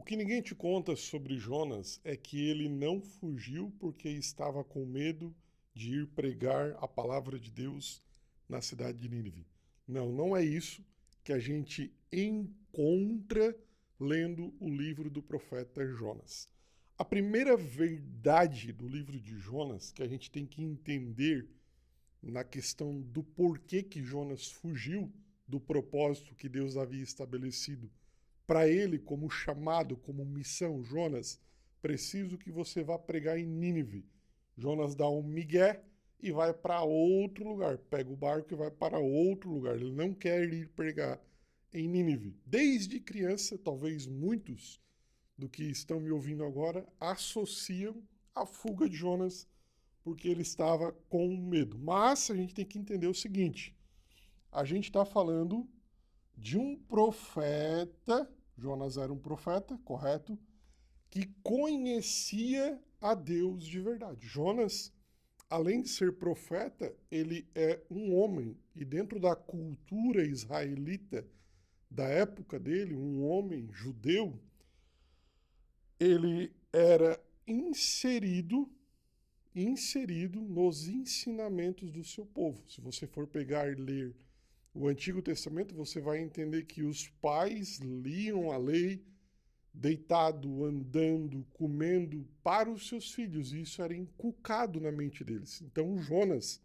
que ninguém te conta sobre Jonas é que ele não fugiu porque estava com medo de ir pregar a palavra de Deus na cidade de Nínive. Não, não é isso que a gente encontra lendo o livro do profeta Jonas. A primeira verdade do livro de Jonas que a gente tem que entender na questão do porquê que Jonas fugiu do propósito que Deus havia estabelecido para ele como chamado, como missão. Jonas, preciso que você vá pregar em Nínive. Jonas dá um migué e vai para outro lugar, pega o barco e vai para outro lugar. Ele não quer ir pregar em Nínive. Desde criança, talvez muitos do que estão me ouvindo agora associam a fuga de Jonas porque ele estava com medo. Mas a gente tem que entender o seguinte, a gente está falando de um profeta, Jonas era um profeta, correto? Que conhecia a Deus de verdade. Jonas, além de ser profeta, ele é um homem, e dentro da cultura israelita da época dele, um homem judeu, ele era inserido nos ensinamentos do seu povo. Se você for pegar e ler o Antigo Testamento, você vai entender que os pais liam a lei deitado, andando, comendo para os seus filhos, e isso era inculcado na mente deles. Então Jonas,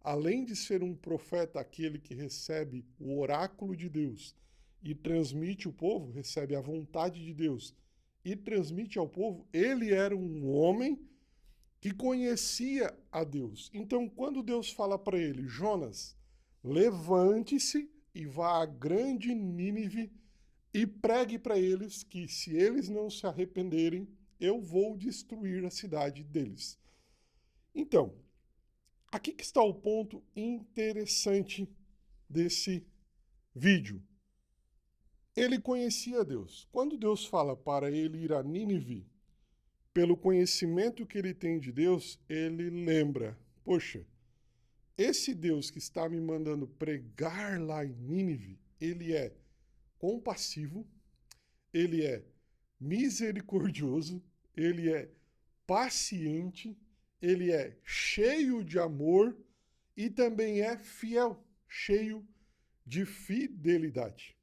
além de ser um profeta, aquele que recebe o oráculo de Deus e transmite ao povo, recebe a vontade de Deus e transmite ao povo, ele era um homem que conhecia a Deus. Então, quando Deus fala para ele, Jonas, levante-se e vá à grande Nínive e pregue para eles que, se eles não se arrependerem, eu vou destruir a cidade deles. Então, aqui que está o ponto interessante desse vídeo. Ele conhecia Deus. Quando Deus fala para ele ir a Nínive, pelo conhecimento que ele tem de Deus, ele lembra, poxa, esse Deus que está me mandando pregar lá em Nínive, ele é compassivo, ele é misericordioso, ele é paciente, ele é cheio de amor e também é fiel, cheio de fidelidade.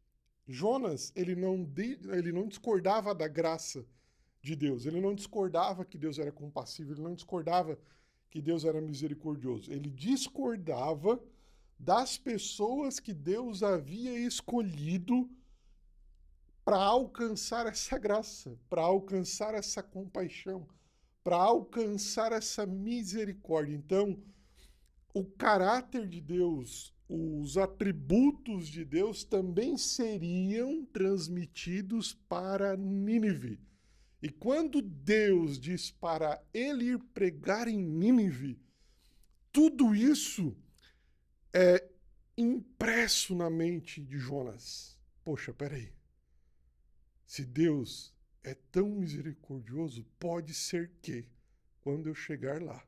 Jonas, ele não discordava da graça de Deus, ele não discordava que Deus era compassivo, ele não discordava que Deus era misericordioso, ele discordava das pessoas que Deus havia escolhido para alcançar essa graça, para alcançar essa compaixão, para alcançar essa misericórdia. Então, o caráter de Deus, os atributos de Deus também seriam transmitidos para Nínive. E quando Deus diz para ele ir pregar em Nínive, tudo isso é impresso na mente de Jonas. Poxa, peraí. Se Deus é tão misericordioso, pode ser que, quando eu chegar lá,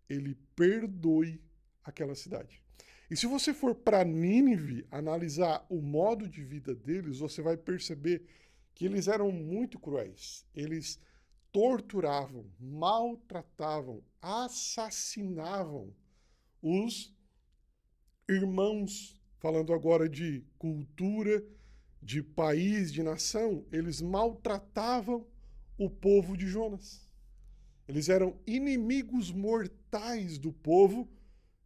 ele perdoe aquela cidade. E se você for para Nínive analisar o modo de vida deles, você vai perceber que eles eram muito cruéis. Eles torturavam, maltratavam, assassinavam os irmãos. Falando agora de cultura, de país, de nação, eles maltratavam o povo de Jonas. Eles eram inimigos mortais do povo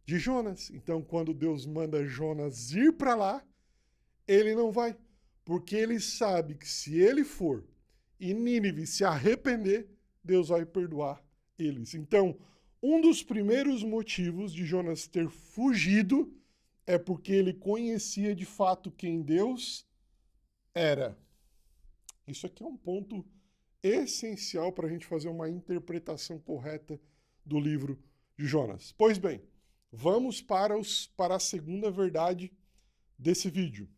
de Jonas. Então, quando Deus manda Jonas ir para lá, ele não vai, porque ele sabe que se ele for e Nínive se arrepender, Deus vai perdoar eles. Então, um dos primeiros motivos de Jonas ter fugido é porque ele conhecia de fato quem Deus era. Isso aqui é um ponto essencial para a gente fazer uma interpretação correta do livro de Jonas. Pois bem, vamos para a segunda verdade desse vídeo.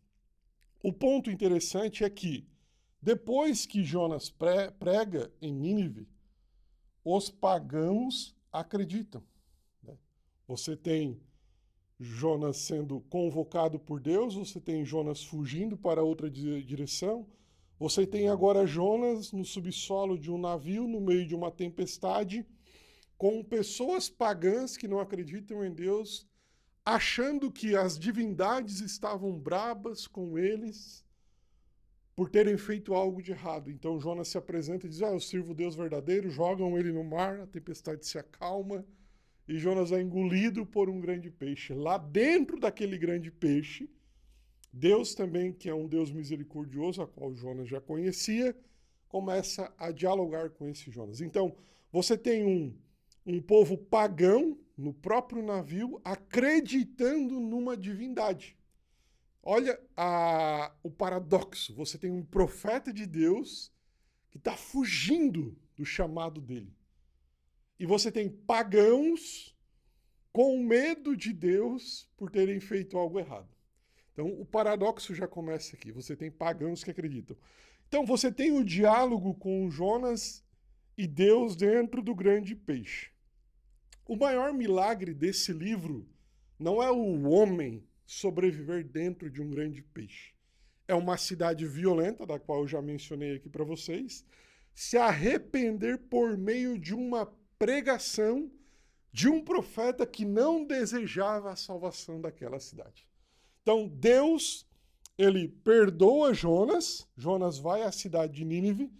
O ponto interessante é que, depois que Jonas prega em Nínive, os pagãos acreditam. Né? Você tem Jonas sendo convocado por Deus, você tem Jonas fugindo para outra direção, Você tem agora Jonas no subsolo de um navio, no meio de uma tempestade, com pessoas pagãs que não acreditam em Deus, achando que as divindades estavam brabas com eles por terem feito algo de errado. Então Jonas se apresenta e diz, eu sirvo o Deus verdadeiro, jogam ele no mar, a tempestade se acalma, e Jonas é engolido por um grande peixe. Lá dentro daquele grande peixe, Deus também, que é um Deus misericordioso, a qual Jonas já conhecia, começa a dialogar com esse Jonas. Então, você tem um povo pagão no próprio navio acreditando numa divindade. Olha o paradoxo. Você tem um profeta de Deus que está fugindo do chamado dele. E você tem pagãos com medo de Deus por terem feito algo errado. Então, o paradoxo já começa aqui. Você tem pagãos que acreditam. Então, você tem o diálogo com Jonas e Deus dentro do grande peixe. O maior milagre desse livro não é o homem sobreviver dentro de um grande peixe. É uma cidade violenta, da qual eu já mencionei aqui para vocês, se arrepender por meio de uma pregação de um profeta que não desejava a salvação daquela cidade. Então, Deus, ele perdoa Jonas, Jonas vai à cidade de Nínive,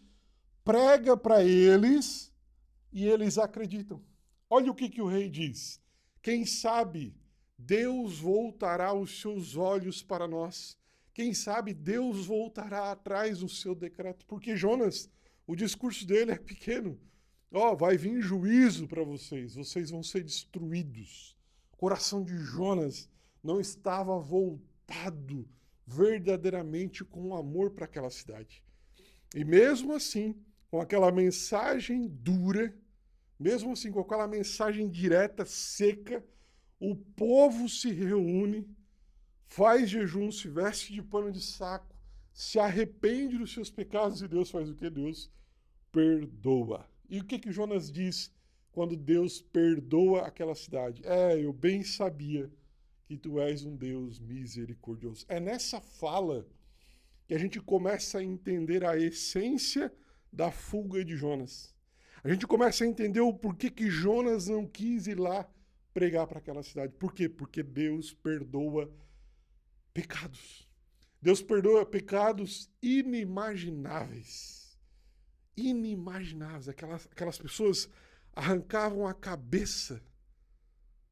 prega para eles e eles acreditam. Olha o que o rei diz. Quem sabe Deus voltará os seus olhos para nós. Quem sabe Deus voltará atrás do seu decreto. Porque Jonas, o discurso dele é pequeno. Vai vir juízo para vocês. Vocês vão ser destruídos. O coração de Jonas não estava voltado verdadeiramente com amor para aquela cidade. E mesmo assim, com aquela mensagem dura, mesmo assim com aquela mensagem direta, seca, o povo se reúne, faz jejum, se veste de pano de saco, se arrepende dos seus pecados e Deus faz o que? Deus perdoa. E o que Jonas diz quando Deus perdoa aquela cidade? Eu bem sabia que tu és um Deus misericordioso. É nessa fala que a gente começa a entender a essência da fuga de Jonas. A gente começa a entender o porquê que Jonas não quis ir lá pregar para aquela cidade. Por quê? Porque Deus perdoa pecados. Deus perdoa pecados inimagináveis. Inimagináveis. Aquelas pessoas arrancavam a cabeça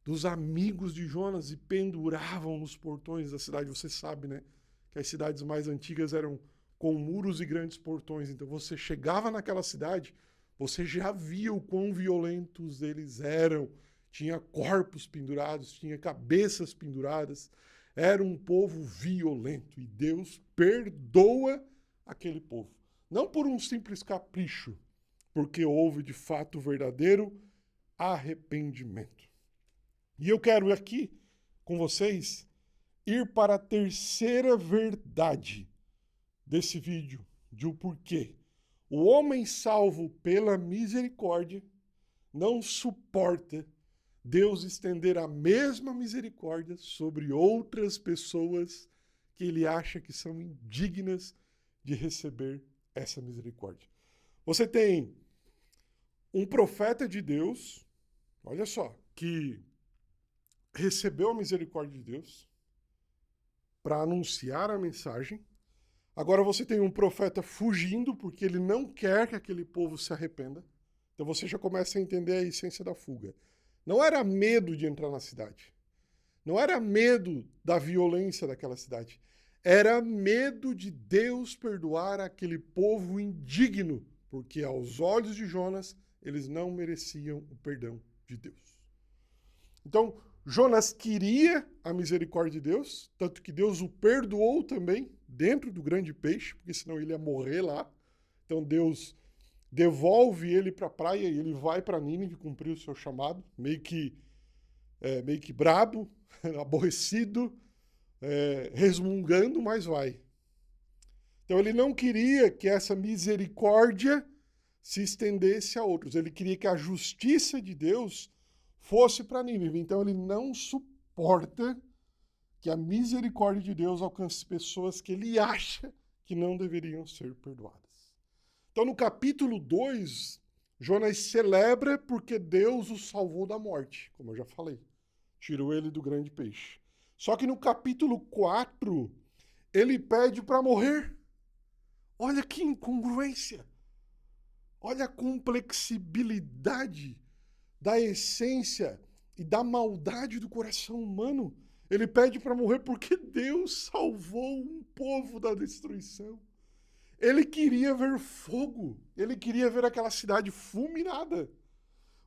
dos amigos de Jonas e penduravam nos portões da cidade. Você sabe, né? Que as cidades mais antigas eram com muros e grandes portões. Então você chegava naquela cidade, você já via o quão violentos eles eram. Tinha corpos pendurados, tinha cabeças penduradas. Era um povo violento. E Deus perdoa aquele povo. Não por um simples capricho, porque houve de fato verdadeiro arrependimento. E eu quero aqui, com vocês, ir para a terceira verdade desse vídeo, de o porquê. O homem salvo pela misericórdia não suporta Deus estender a mesma misericórdia sobre outras pessoas que ele acha que são indignas de receber essa misericórdia. Você tem um profeta de Deus, olha só, que recebeu a misericórdia de Deus para anunciar a mensagem. Agora você tem um profeta fugindo porque ele não quer que aquele povo se arrependa. Então você já começa a entender a essência da fuga. Não era medo de entrar na cidade. Não era medo da violência daquela cidade. Era medo de Deus perdoar aquele povo indigno, porque aos olhos de Jonas, eles não mereciam o perdão de Deus. Então, Jonas queria a misericórdia de Deus, tanto que Deus o perdoou também dentro do grande peixe, porque senão ele ia morrer lá. Então Deus devolve ele para a praia e ele vai para Nínive cumprir o seu chamado, meio que brabo, aborrecido, resmungando, mas vai. Então ele não queria que essa misericórdia se estendesse a outros. Ele queria que a justiça de Deus fosse para Nínive. Então ele não suporta que a misericórdia de Deus alcance pessoas que ele acha que não deveriam ser perdoadas. Então, no capítulo 2, Jonas celebra porque Deus o salvou da morte, como eu já falei. Tirou ele do grande peixe. Só que no capítulo 4, ele pede para morrer. Olha que incongruência. Olha a complexibilidade da essência e da maldade do coração humano. Ele pede para morrer porque Deus salvou um povo da destruição. Ele queria ver fogo. Ele queria ver aquela cidade fulminada.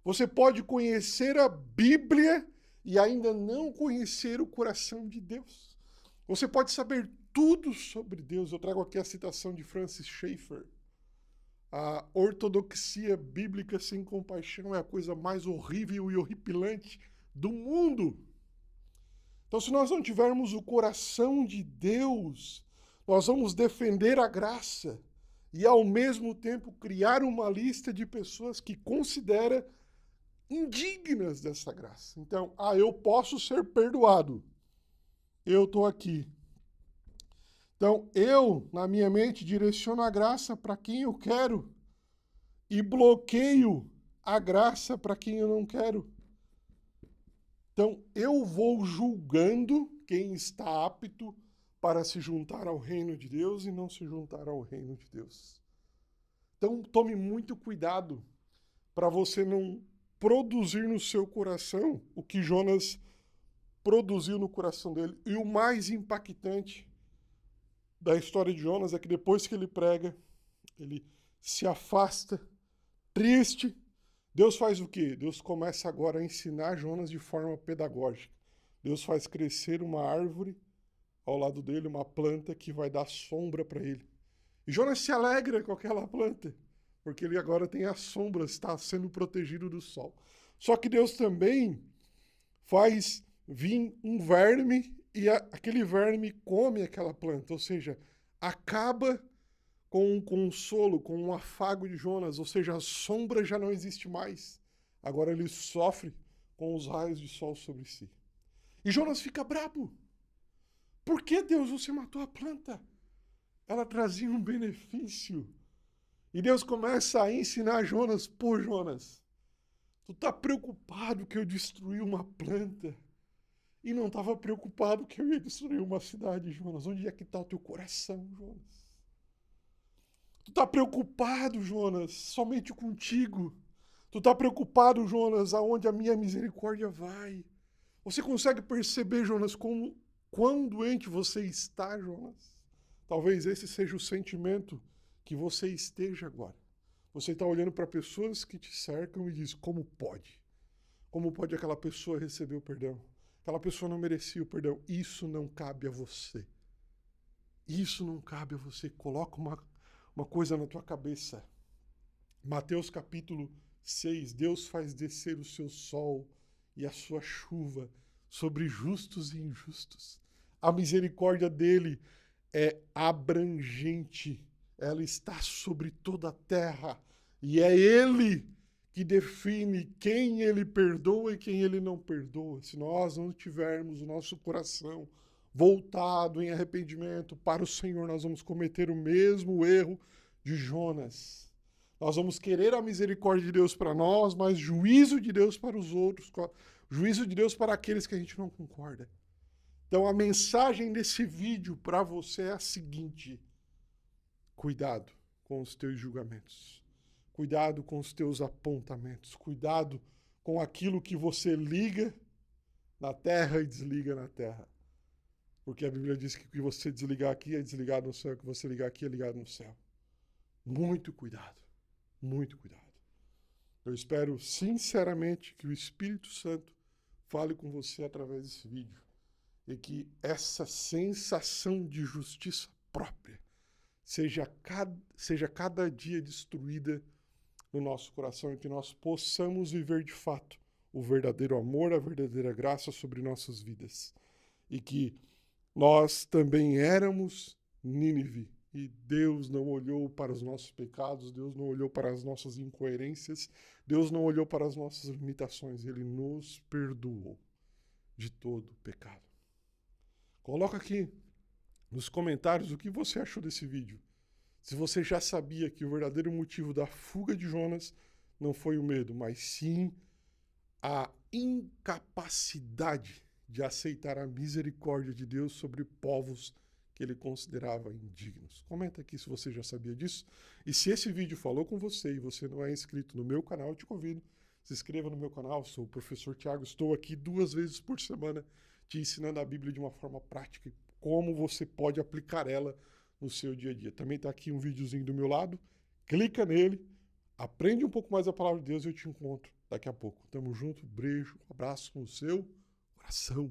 Você pode conhecer a Bíblia e ainda não conhecer o coração de Deus. Você pode saber tudo sobre Deus. Eu trago aqui a citação de Francis Schaeffer. A ortodoxia bíblica sem compaixão é a coisa mais horrível e horripilante do mundo. Então, se nós não tivermos o coração de Deus, nós vamos defender a graça e, ao mesmo tempo, criar uma lista de pessoas que considera indignas dessa graça. Então, eu posso ser perdoado. Eu estou aqui. Então, eu, na minha mente, direciono a graça para quem eu quero e bloqueio a graça para quem eu não quero. Então, eu vou julgando quem está apto para se juntar ao reino de Deus e não se juntar ao reino de Deus. Então, tome muito cuidado para você não produzir no seu coração o que Jonas produziu no coração dele. E o mais impactante da história de Jonas é que depois que ele prega, ele se afasta, triste. Deus faz o quê? Deus começa agora a ensinar Jonas de forma pedagógica. Deus faz crescer uma árvore ao lado dele, uma planta que vai dar sombra para ele. E Jonas se alegra com aquela planta, porque ele agora tem a sombra, está sendo protegido do sol. Só que Deus também faz vir um verme e aquele verme come aquela planta, ou seja, acaba com um consolo, com um afago de Jonas, ou seja, a sombra já não existe mais. Agora ele sofre com os raios de sol sobre si. E Jonas fica brabo. Por que, Deus, você matou a planta? Ela trazia um benefício. E Deus começa a ensinar Jonas, pô, Jonas, tu tá preocupado que eu destruí uma planta e não estava preocupado que eu ia destruir uma cidade, Jonas. Onde é que está o teu coração, Jonas? Tu tá preocupado, Jonas, somente contigo. Tu tá preocupado, Jonas, aonde a minha misericórdia vai. Você consegue perceber, Jonas, quão doente você está, Jonas? Talvez esse seja o sentimento que você esteja agora. Você está olhando para pessoas que te cercam e diz, como pode? Como pode aquela pessoa receber o perdão? Aquela pessoa não merecia o perdão. Isso não cabe a você. Isso não cabe a você. Coloca uma coisa na tua cabeça. Mateus capítulo 6, Deus faz descer o seu sol e a sua chuva sobre justos e injustos. A misericórdia dele é abrangente, ela está sobre toda a terra e é ele que define quem ele perdoa e quem ele não perdoa. Se nós não tivermos o nosso coração voltado em arrependimento para o Senhor, nós vamos cometer o mesmo erro de Jonas. Nós vamos querer a misericórdia de Deus para nós, mas juízo de Deus para os outros, juízo de Deus para aqueles que a gente não concorda. Então a mensagem desse vídeo para você é a seguinte: cuidado com os teus julgamentos, cuidado com os teus apontamentos, cuidado com aquilo que você liga na terra e desliga na terra. Porque a Bíblia diz que o que você desligar aqui é desligado no céu, o que você ligar aqui é ligado no céu. Muito cuidado, muito cuidado. Eu espero sinceramente que o Espírito Santo fale com você através desse vídeo e que essa sensação de justiça própria seja cada dia destruída no nosso coração e que nós possamos viver de fato o verdadeiro amor, a verdadeira graça sobre nossas vidas. E que nós também éramos Nínive e Deus não olhou para os nossos pecados, Deus não olhou para as nossas incoerências, Deus não olhou para as nossas limitações, Ele nos perdoou de todo o pecado. Coloca aqui nos comentários o que você achou desse vídeo. Se você já sabia que o verdadeiro motivo da fuga de Jonas não foi o medo, mas sim a incapacidade de aceitar a misericórdia de Deus sobre povos que ele considerava indignos. Comenta aqui se você já sabia disso. E se esse vídeo falou com você e você não é inscrito no meu canal, eu te convido, se inscreva no meu canal. Sou o professor Tiago, estou aqui 2 vezes por semana te ensinando a Bíblia de uma forma prática e como você pode aplicar ela no seu dia a dia. Também está aqui um videozinho do meu lado, clica nele, aprende um pouco mais a palavra de Deus e eu te encontro daqui a pouco. Tamo junto, beijo, abraço no seu coração.